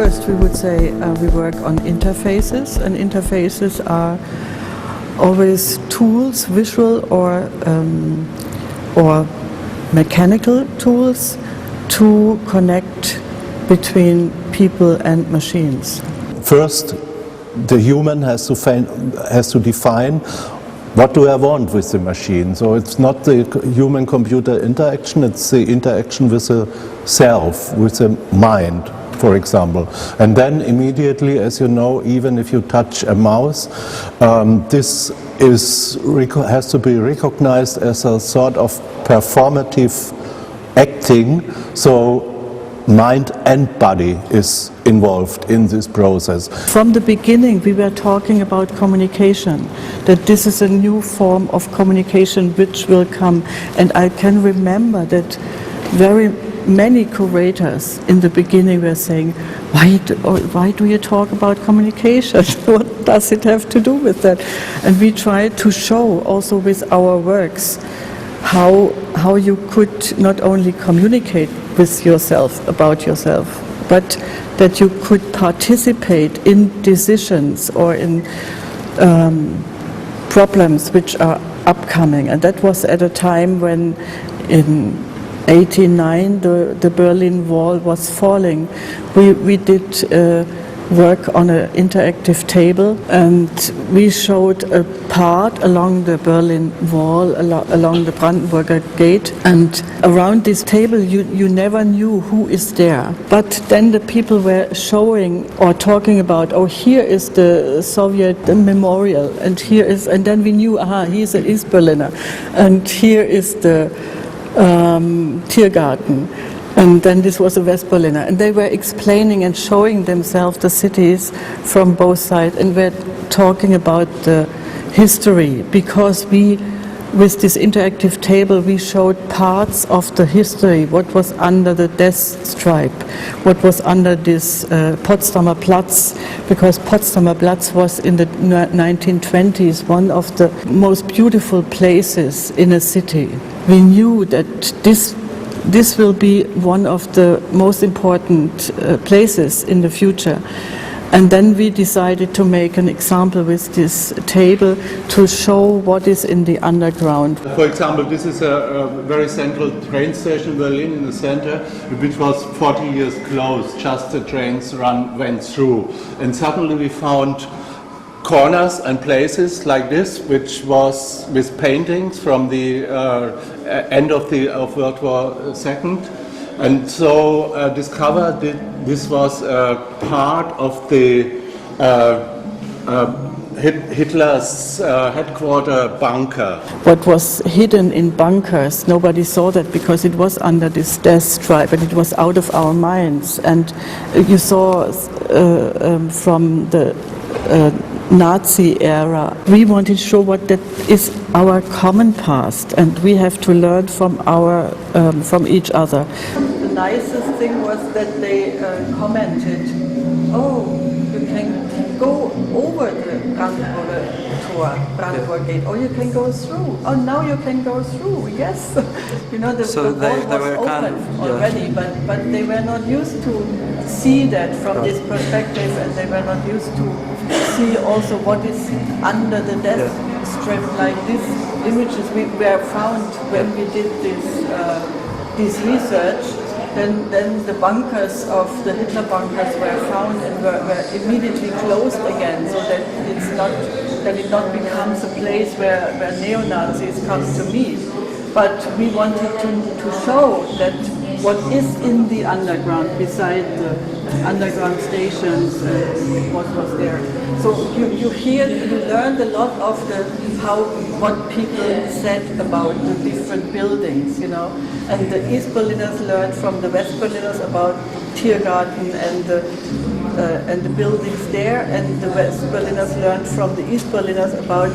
first, we would say we work on interfaces, and interfaces are always tools, visual or mechanical tools, to connect between people and machines. First, the human has to define, what do I want with the machine? So it's not the human-computer interaction, it's the interaction with the self, with the mind, for example. And then immediately, as you know, even if you touch a mouse, this has to be recognized as a sort of performative acting, so mind and body is involved in this process. From the beginning we were talking about communication, that this is a new form of communication which will come, and I can remember that very many curators in the beginning were saying, why do you talk about communication? What does it have to do with that? And we tried to show also with our works how you could not only communicate with yourself, about yourself, but that you could participate in decisions or in problems which are upcoming. And that was at a time when in 1989 the Berlin Wall was falling. We did work on an interactive table, and we showed a part along the Berlin Wall, along the Brandenburger Gate, and around this table you never knew who is there. But then the people were showing or talking about, oh, here is the Soviet memorial, and here is, and then we knew, aha, he's an East Berliner, and here is the Tiergarten. And then this was a West Berliner, and they were explaining and showing themselves the cities from both sides, and were talking about the history, because with this interactive table we showed parts of the history, what was under the death stripe, what was under this Potsdamer Platz, because Potsdamer Platz was in the 1920s one of the most beautiful places in a city. We knew that this will be one of the most important places in the future. And then we decided to make an example with this table to show what is in the underground. For example, this is a very central train station in Berlin, in the center, which was 40 years closed, just the trains went through. And suddenly we found corners and places like this, which was with paintings from the end of World War II, and so discovered that this was part of the Hitler's headquarter bunker. What was hidden in bunkers, nobody saw that because it was under this death stripe, and it was out of our minds. And you saw from the Nazi era, we wanted to show what that is our common past, and we have to learn from from each other. The nicest thing was that they commented, oh, you can go over the Brandenburger Gate, or you can go through. Oh, now you can go through, yes. You know, the wall was open already, but they were not used to see that from this perspective, and they were not used to see also what is under the death strip, like these images we were found when we did this research. Then the bunkers of the Hitler bunkers were found and were immediately closed again, so that it not becomes a place where neo-Nazis come to meet. But we wanted to show that what is in the underground, beside the underground stations, what was there. So you learned a lot of what people said about the different buildings, you know. And the East Berliners learned from the West Berliners about Tiergarten and the buildings there, and the West Berliners learned from the East Berliners about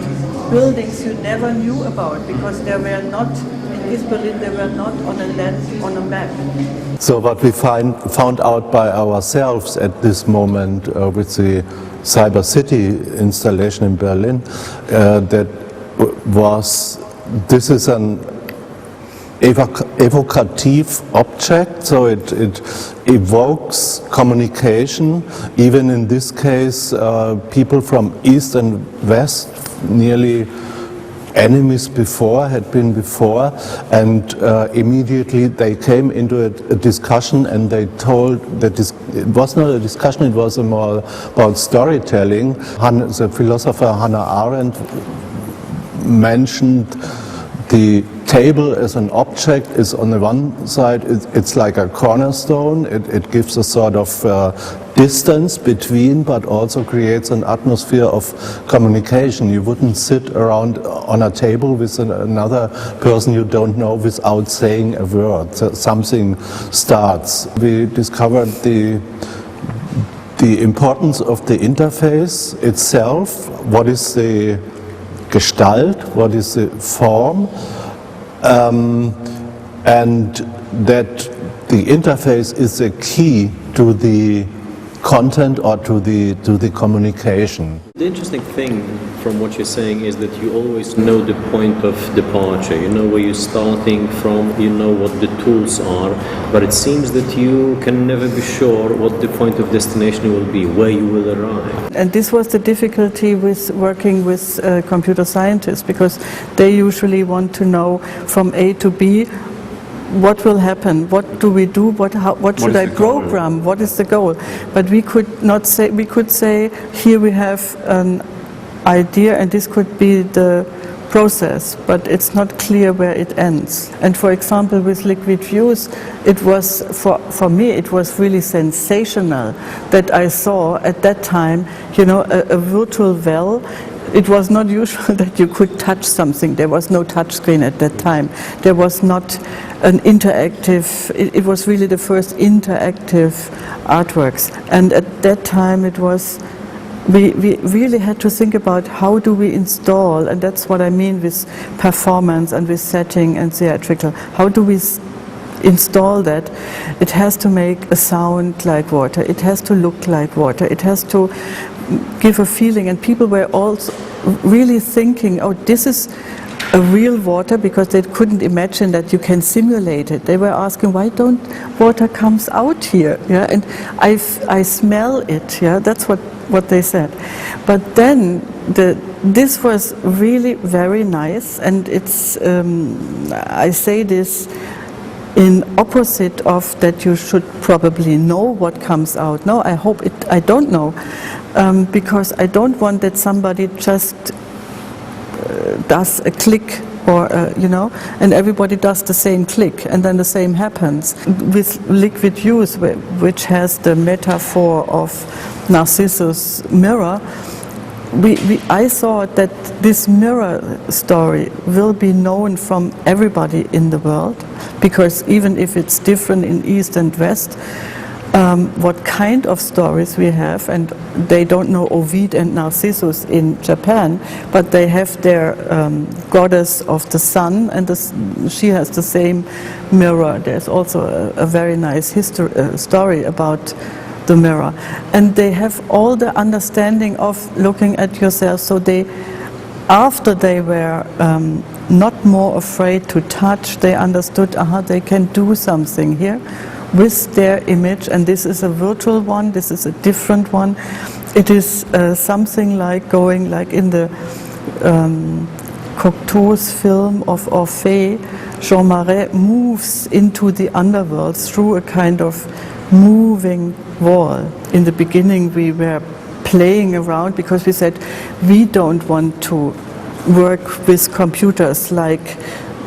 buildings you never knew about, because they were not in East Berlin, they were not on a map. So what we found out by ourselves at this moment with the Cyber City installation in Berlin, this is an evocative object, so it evokes communication. Even in this case, people from East and West, nearly enemies before, had been before, and immediately they came into a discussion, and they told that it was not a discussion, it was more about storytelling. The philosopher Hannah Arendt mentioned the table as an object is on the one side, it's like a cornerstone, it gives a sort of distance between, but also creates an atmosphere of communication. You wouldn't sit around on a table with another person you don't know without saying a word. So something starts. We discovered the importance of the interface itself. What is the Gestalt, what is the form, and that the interface is a key to the content or to the communication. The interesting thing from what you're saying is that you always know the point of departure, you know where you're starting from, you know what the tools are, but it seems that you can never be sure what the point of destination will be, where you will arrive. And this was the difficulty with working with computer scientists, because they usually want to know from A to B what will happen, what do we do, what should I program, what is the goal. But we could not say, we could say here we have an idea and this could be the process, but it's not clear where it ends. And for example, with liquid fuse, it was, for me, it was really sensational that I saw at that time, you know, a virtual well. It was not usual that you could touch something. There was no touch screen at that time. There was not an interactive, it was really the first interactive artworks. And at that time it was, we really had to think about how do we install, and that's what I mean with performance and with setting and theatrical. How do we install that? It has to make a sound like water. It has to look like water. It has to give a feeling, and people were also really thinking, oh, this is a real water, because they couldn't imagine that you can simulate it. They were asking, why don't water comes out here? Yeah, and I smell it. Yeah, that's what they said. But then this was really very nice, and it's I say this in opposite of that you should probably know what comes out. No, I hope it. I don't know. Because I don't want that somebody just does a click or, you know, and everybody does the same click and then the same happens. With liquid fuse, which has the metaphor of Narcissus' mirror, I thought that this mirror story will be known from everybody in the world, because even if it's different in East and West, what kind of stories we have, and they don't know Ovid and Narcissus in Japan, but they have their goddess of the sun, and she has the same mirror. There's also a very nice story about the mirror, and they have all the understanding of looking at yourself. So after they were not more afraid to touch, they understood, they can do something here with their image, and this is a virtual one, this is a different one. It is something like going, like in the Cocteau's film of Orphée, Jean Marais moves into the underworld through a kind of moving wall. In the beginning we were playing around because we said we don't want to work with computers like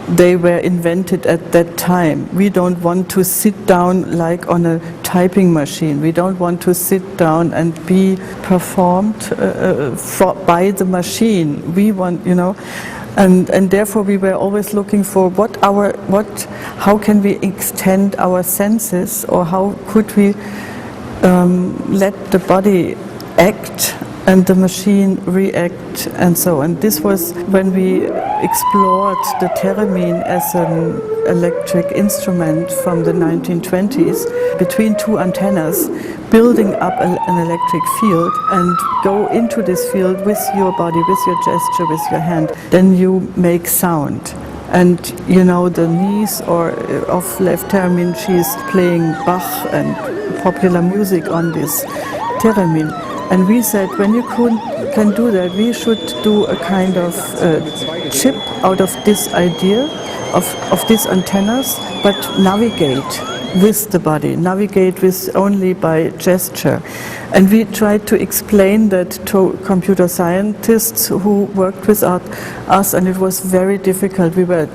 they were invented at that time. We don't want to sit down like on a typing machine. We don't want to sit down and be performed by the machine. We want, you know, and therefore we were always looking for how can we extend our senses, or how could we let the body act and the machine react, and so. And this was when we explored the theremin as an electric instrument from the 1920s, between two antennas, building up an electric field, and go into this field with your body, with your gesture, with your hand. Then you make sound. And you know, the niece of Lev Theremin, she's playing Bach and popular music on this theremin. And we said, when you can do that, we should do a kind of chip out of this idea of these antennas, but navigate with the body, navigate with only by gesture. And we tried to explain that to computer scientists who worked with us, and it was very difficult. We were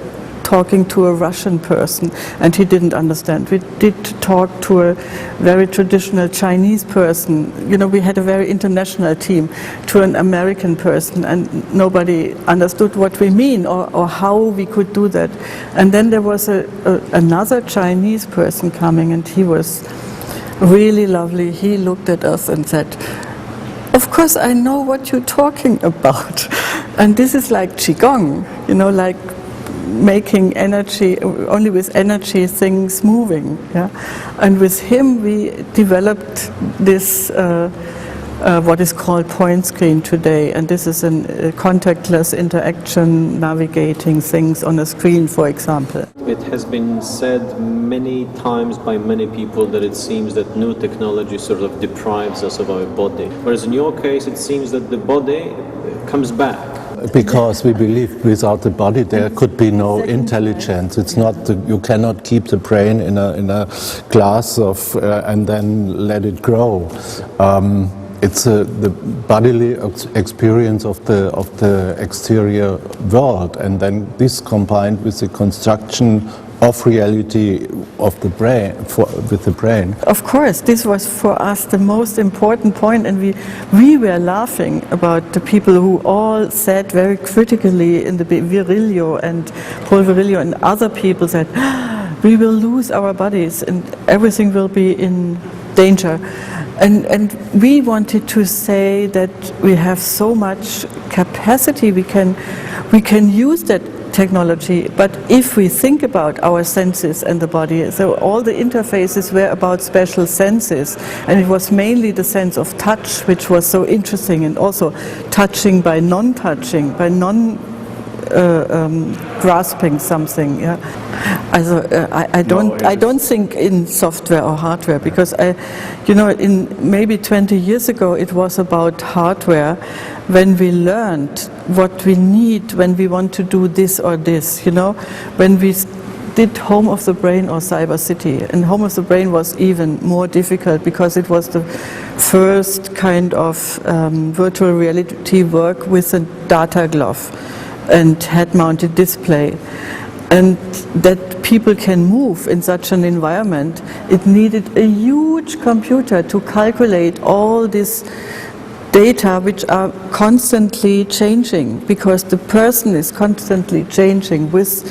talking to a Russian person and he didn't understand. We did talk to a very traditional Chinese person. You know, we had a very international team, to an American person, and nobody understood what we mean or how we could do that. And then there was another Chinese person coming, and he was really lovely. He looked at us and said, "Of course I know what you're talking about." And this is like Qigong, you know, like making energy, only with energy things moving. Yeah? And with him we developed this what is called point screen today, and this is a contactless interaction, navigating things on a screen, for example. It has been said many times by many people that it seems that new technology sort of deprives us of our body, whereas in your case it seems that the body comes back. Because we believe without the body there could be no intelligence. It's not you cannot keep the brain in a glass of and then let it grow. It's the bodily experience of the exterior world, and then this combined with the construction of reality of the brain, with the brain. Of course, this was for us the most important point, and we were laughing about the people who all said very critically in the Virilio and Paul Virilio and other people said, we will lose our bodies and everything will be in danger. And we wanted to say that we have so much capacity, we can use that technology, but if we think about our senses and the body, so all the interfaces were about special senses, and it was mainly the sense of touch which was so interesting, and also touching by non-touching, by grasping something. Yeah, I don't think in software or hardware, because in maybe 20 years ago it was about hardware, when we learned what we need when we want to do this or this. When we did Home of the Brain or Cyber City, and Home of the Brain was even more difficult because it was the first kind of virtual reality work with a data glove and head-mounted display, and that people can move in such an environment. It needed a huge computer to calculate all this data which are constantly changing, because the person is constantly changing with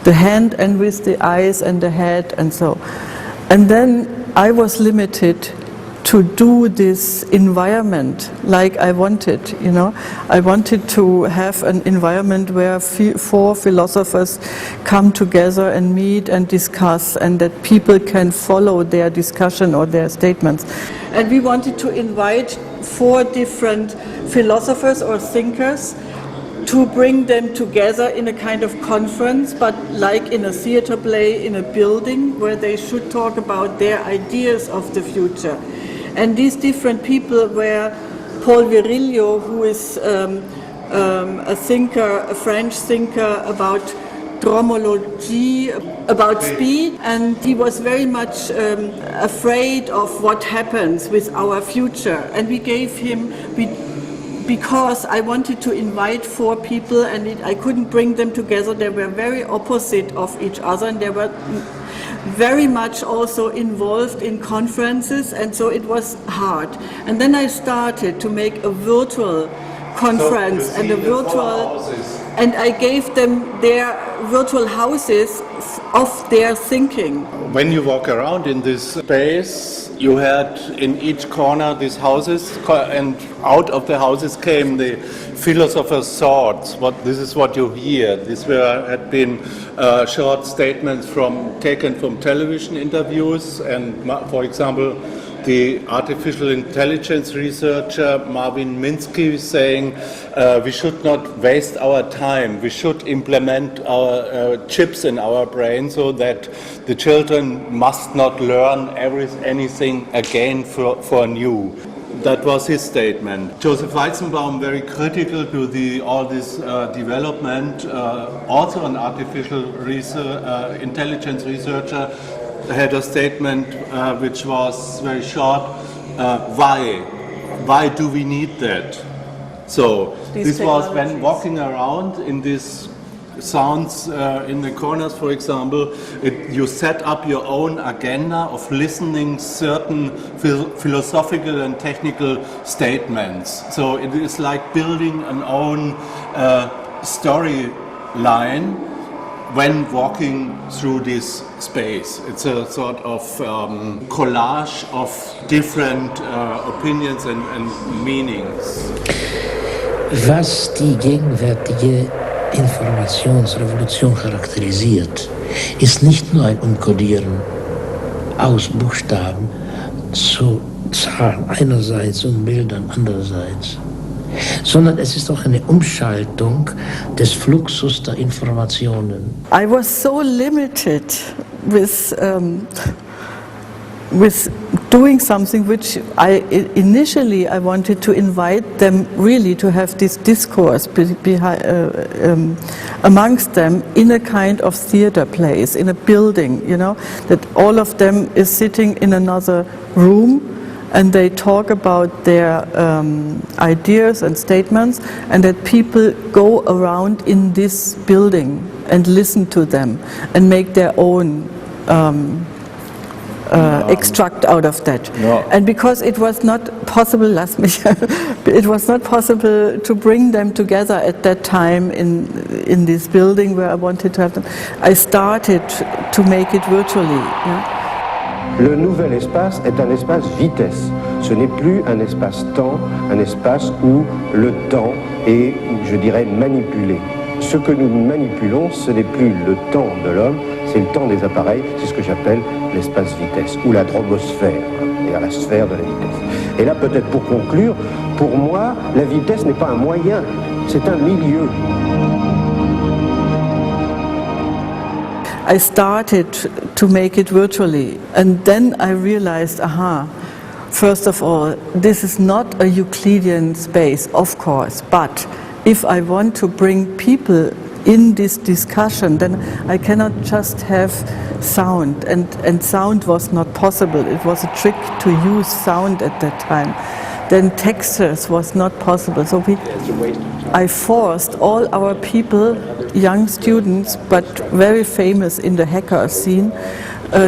the hand and with the eyes and the head and so. And then I was limited to do this environment like I wanted, I wanted to have an environment where 4 philosophers come together and meet and discuss, and that people can follow their discussion or their statements. And we wanted to invite 4 different philosophers or thinkers to bring them together in a kind of conference, but like in a theater play in a building, where they should talk about their ideas of the future. And these different people were Paul Virilio, who is a thinker, a French thinker about dromology, about speed, and he was very much afraid of what happens with our future. And we gave him, because I wanted to invite 4 people, and I couldn't bring them together. They were very opposite of each other, and they were very much also involved in conferences, and so it was hard. And then I started to make a virtual conference and a virtual, and I gave them their virtual houses of their thinking. When you walk around in this space, you had in each corner these houses, and out of the houses came the philosopher's thoughts. This is what you hear. These had been short statements taken from television interviews, and for example, the artificial intelligence researcher Marvin Minsky is saying we should not waste our time. We should implement our chips in our brain so that the children must not learn anything again for new. That was his statement. Joseph Weizenbaum, very critical to all this development, also an artificial intelligence researcher, had a statement which was very short. Why do we need that? So this was when walking around in these sounds in the corners, for example, you set up your own agenda of listening certain philosophical and technical statements. So it is like building an own storyline when walking through this space. It's a sort of collage of different opinions and meanings. Was die gegenwärtige Informationsrevolution charakterisiert, ist nicht nur ein Umkodieren aus Buchstaben zu Zahlen einerseits und Bildern andererseits, sondern es ist auch eine Umschaltung des Fluxus der Informationen. I was so limited with doing something which initially I wanted to invite them really to have this discourse amongst them in a kind of theater place, in a building, you know, that all of them is sitting in another room and they talk about their ideas and statements, and that people go around in this building and listen to them and make their own extract out of that. No. And because it was not possible, it was not possible to bring them together at that time in this building where I wanted to have them, I started to make it virtually. Yeah? Le nouvel espace est un espace vitesse. Ce n'est plus un espace-temps, un espace où le temps est, je dirais, manipulé. Ce que nous manipulons, ce n'est plus le temps de l'homme, c'est le temps des appareils, c'est ce que j'appelle l'espace-vitesse, ou la dromosphère, c'est-à-dire la sphère de la vitesse. Et là, peut-être pour conclure, pour moi, la vitesse n'est pas un moyen, c'est un milieu. I started to make it virtually, and then I realized, first of all, this is not a Euclidean space, of course, but if I want to bring people in this discussion, then I cannot just have sound, and sound was not possible. It was a trick to use sound at that time. Then textures was not possible. So I forced all our people, young students, but very famous in the hacker scene,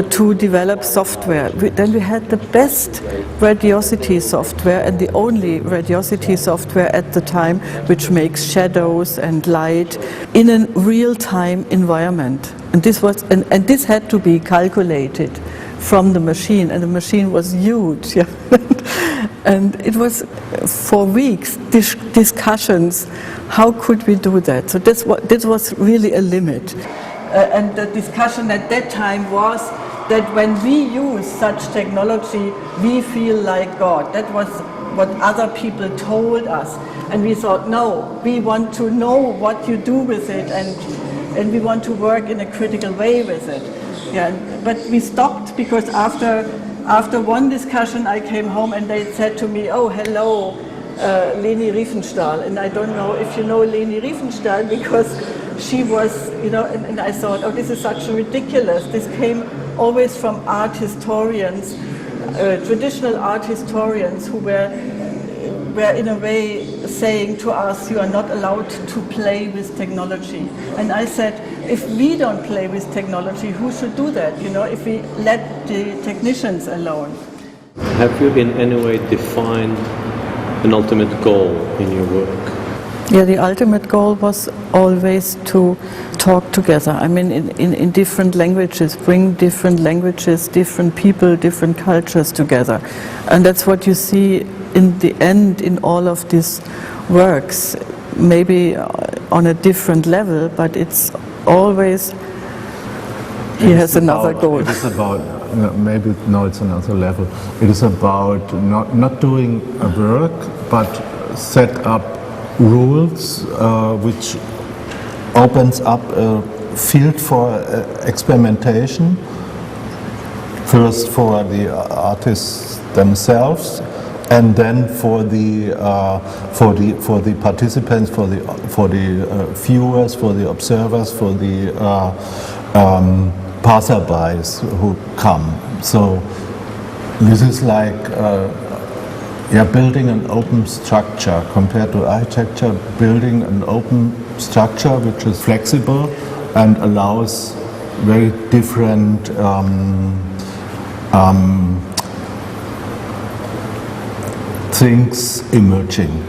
to develop software. Then we had the best radiosity software and the only radiosity software at the time which makes shadows and light in a real-time environment. And this was, and this had to be calculated from the machine, and the machine was huge. Yeah. And it was for weeks discussions. How could we do that? So this was really a limit. And the discussion at that time was that when we use such technology, we feel like God. That was what other people told us. And we thought, no, we want to know what you do with it, and we want to work in a critical way with it. Yeah, but we stopped because after one discussion I came home and they said to me, oh, hello, Leni Riefenstahl. And I don't know if you know Leni Riefenstahl, because she was, you know, and I thought, oh, this is such ridiculous. This came always from art historians, traditional art historians who were in a way saying to us, you are not allowed to play with technology. And I said, if we don't play with technology, who should do that? You know, if we let the technicians alone. Have you in any way defined an ultimate goal in your work? Yeah, the ultimate goal was always to talk together. I mean, in different languages, bring different languages, different people, different cultures together. And that's what you see in the end in all of these works, maybe on a different level, but it's always he has another goal. It is about, maybe, no, it's another level. It is about not doing a work, but set up rules which opens up a field for experimentation, first for the artists themselves, and then for the participants, for the viewers, for the observers, for the passerbys who come. So this is like building an open structure compared to architecture, building an open structure which is flexible and allows very different things emerging.